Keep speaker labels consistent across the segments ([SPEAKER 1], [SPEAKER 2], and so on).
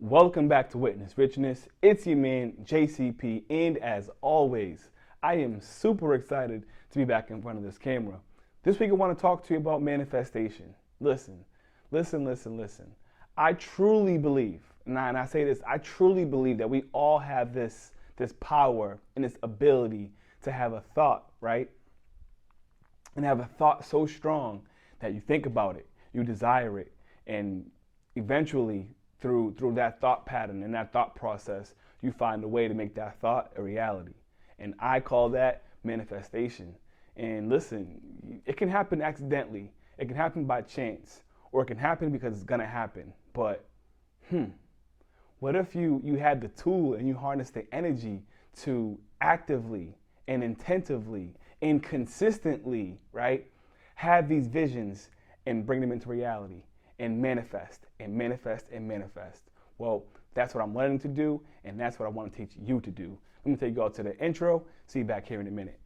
[SPEAKER 1] Welcome back to Witness Richness. It's your man, JCP, and as always, I am super excited to be back in front of this camera. This week I want to talk to you about manifestation. Listen. I truly believe, and I say this, I truly believe that we all have this power and this ability to have a thought, right? And have a thought so strong that you think about it, you desire it, and eventually through that thought pattern and that thought process, you find a way to make that thought a reality. And I call that manifestation. And listen, it can happen accidentally, it can happen by chance, or it can happen because it's gonna happen. But what if you had the tool and you harness the energy to actively and intentively and consistently, right, have these visions and bring them into reality and manifest and manifest and manifest? Well, that's what I'm learning to do, and that's what I want to teach you to do. Let me take you all to the intro. See you back here in a minute.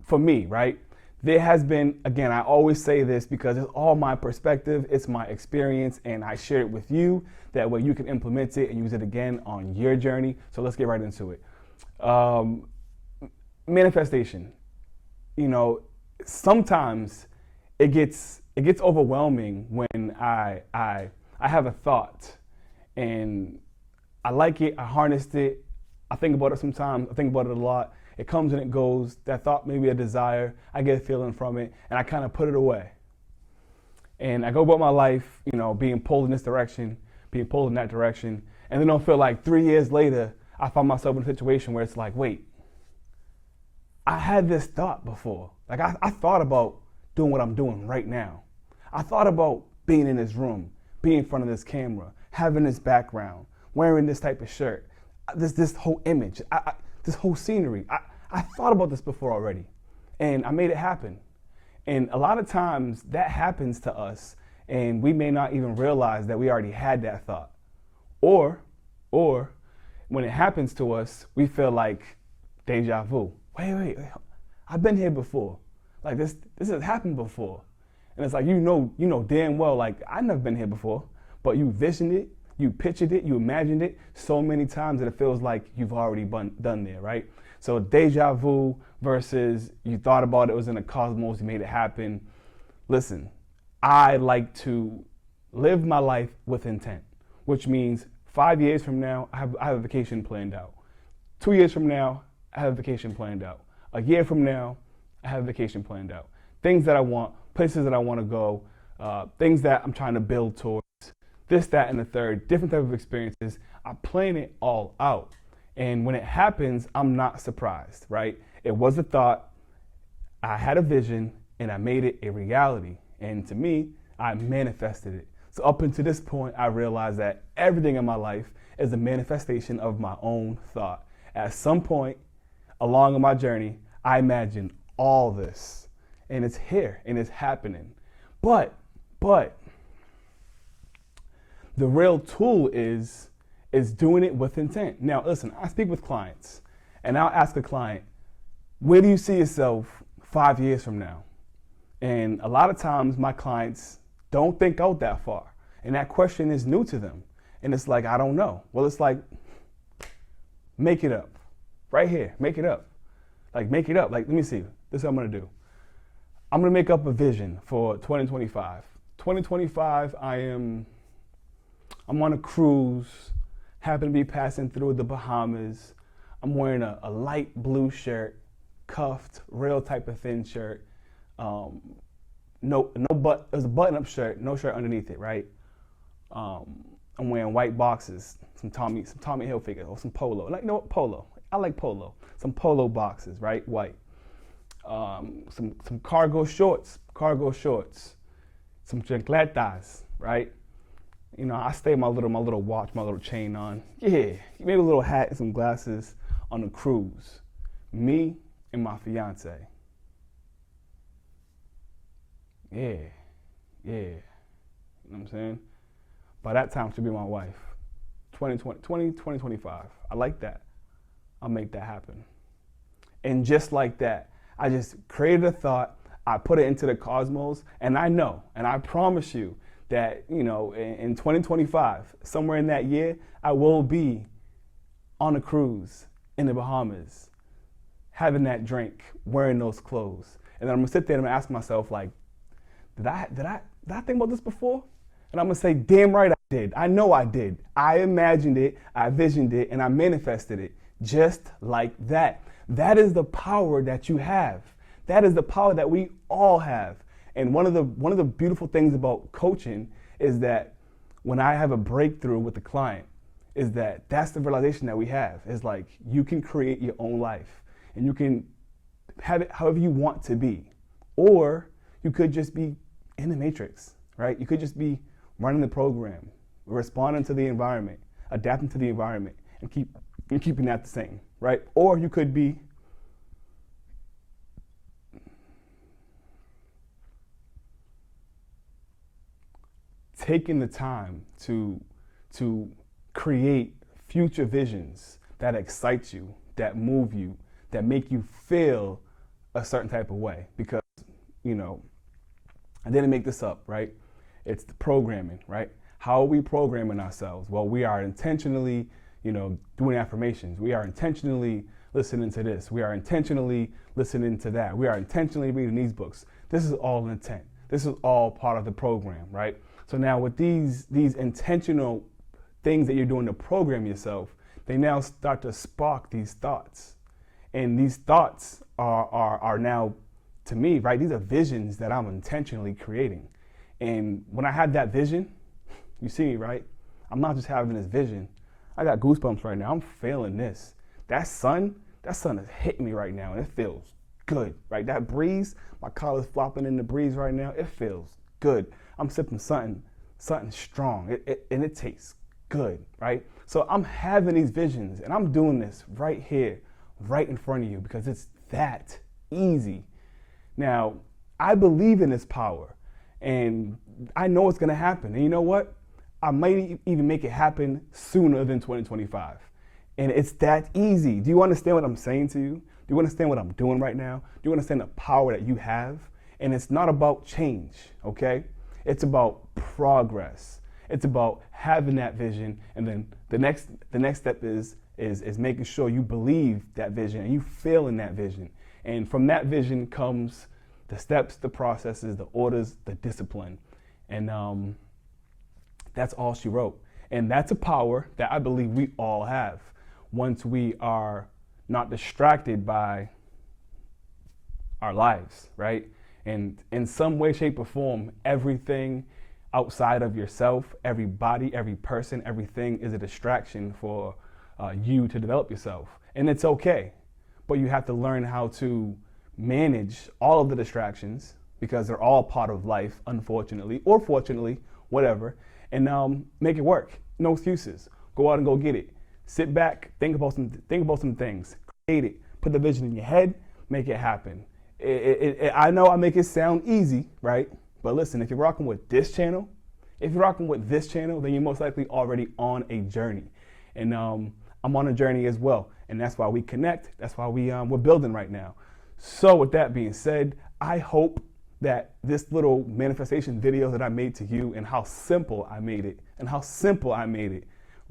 [SPEAKER 1] For me, right, there has been, again, I always say this because it's all my perspective, it's my experience, and I share it with you. That way you can implement it and use it again on your journey. So let's get right into it. Manifestation. You know, sometimes it gets overwhelming when I have a thought and I like it, I harnessed it, I think about it sometimes, I think about it a lot. It comes and it goes. That thought may be a desire. I get a feeling from it, and I kind of put it away. And I go about my life, you know, being pulled in this direction, being pulled in that direction, and then I'll feel like 3 years later, I find myself in a situation where it's like, wait, I had this thought before. Like I thought about doing what I'm doing right now. I thought about being in this room, being in front of this camera, having this background, wearing this type of shirt, this whole image. This whole scenery. I thought about this before already, and I made it happen. And a lot of times that happens to us, and we may not even realize that we already had that thought. Or when it happens to us, we feel like deja vu. Wait, I've been here before. Like this has happened before. And it's like, you know damn well, like I've never been here before, but you visioned it, you pictured it, you imagined it so many times that it feels like you've already done there, right? So deja vu versus you thought about it, was in the cosmos, you made it happen. Listen, I like to live my life with intent, which means 5 years from now, I have a vacation planned out. 2 years from now, I have a vacation planned out. A year from now, I have a vacation planned out. Things that I want, places that I want to go, things that I'm trying to build towards. This, that, and the third, different type of experiences. I plan it all out. And when it happens, I'm not surprised, right? It was a thought, I had a vision, and I made it a reality. And to me, I manifested it. So up until this point, I realized that everything in my life is a manifestation of my own thought. At some point along my journey, I imagined all this, and it's here, and it's happening. But the real tool is doing it with intent. Now, listen, I speak with clients, and I'll ask a client, where do you see yourself 5 years from now? And a lot of times my clients don't think out that far, and that question is new to them. And it's like, I don't know. Well, it's like, make it up. Right here, make it up. Like, make it up. Like, let me see. This is what I'm going to do. I'm going to make up a vision for 2025. 2025, I'm on a cruise, happen to be passing through the Bahamas. I'm wearing a light blue shirt, cuffed, real type of thin shirt. It was a button-up shirt, no shirt underneath it, right? I'm wearing white boxes, some Tommy Hilfiger or some polo. Like, you know what, polo. I like polo. Some polo boxes, right? White. Some cargo shorts, some chancletas, right? You know, I stay my little watch, my little chain on. Yeah, maybe a little hat and some glasses on a cruise. Me and my fiance. Yeah. You know what I'm saying? By that time, she'll be my wife. 2025. I like that. I'll make that happen. And just like that, I just created a thought, I put it into the cosmos, and I know, and I promise you that, in 2025, somewhere in that year, I will be on a cruise in the Bahamas, having that drink, wearing those clothes. And then I'm gonna sit there and I'm gonna ask myself, like, did I think about this before? And I'm gonna say, damn right I did. I know I did. I imagined it, I visioned it, and I manifested it just like that. That is the power that you have. That is the power that we all have. And one of the beautiful things about coaching is that when I have a breakthrough with the client, is that that's the realization that we have. Is like, you can create your own life and you can have it however you want to be. Or you could just be in the matrix, right? You could just be running the program, responding to the environment, adapting to the environment, and keeping that the same, right? Or you could be taking the time to create future visions that excite you, that move you, that make you feel a certain type of way. Because, I didn't make this up, right? It's the programming, right? How are we programming ourselves? Well, we are intentionally, doing affirmations. We are intentionally listening to this. We are intentionally listening to that. We are intentionally reading these books. This is all intent. This is all part of the program, right? So now with these intentional things that you're doing to program yourself, they now start to spark these thoughts. And these thoughts are now, to me, right, these are visions that I'm intentionally creating. And when I had that vision, you see, right, I'm not just having this vision. I got goosebumps right now. I'm feeling this. That sun is hitting me right now, and it feels good, right? That breeze, my collar's flopping in the breeze right now. It feels good. I'm sipping something strong, and it tastes good, right? So I'm having these visions, and I'm doing this right here, right in front of you, because it's that easy. Now, I believe in this power, and I know it's gonna happen. And you know what? I might even make it happen sooner than 2025. And it's that easy. Do you understand what I'm saying to you? Do you understand what I'm doing right now? Do you understand the power that you have? And it's not about change, okay? It's about progress. It's about having that vision, and then the next step is making sure you believe that vision and you feel in that vision. And from that vision comes the steps, the processes, the orders, the discipline. And that's all she wrote. And that's a power that I believe we all have once we are not distracted by our lives, right? And in some way, shape, or form, everything outside of yourself, every body, every person, everything is a distraction for you to develop yourself. And it's okay, but you have to learn how to manage all of the distractions, because they're all part of life, unfortunately, or fortunately, whatever, and make it work. No excuses. Go out and go get it. Sit back, think about some things, create it, put the vision in your head, make it happen. I know I make it sound easy, right? But listen, if you're rocking with this channel, then you're most likely already on a journey. And I'm on a journey as well. And that's why we connect. That's why we're building right now. So with that being said, I hope that this little manifestation video that I made to you, and how simple I made it,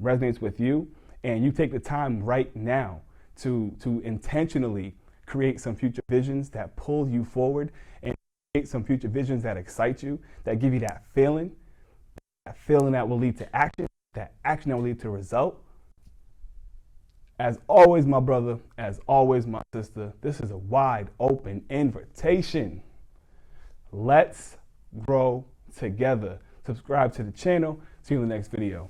[SPEAKER 1] resonates with you. And you take the time right now to intentionally create some future visions that pull you forward, and create some future visions that excite you, that give you that feeling that will lead to action, that action that will lead to result. As always, my brother, as always, my sister, this is a wide open invitation. Let's grow together. Subscribe to the channel. See you in the next video.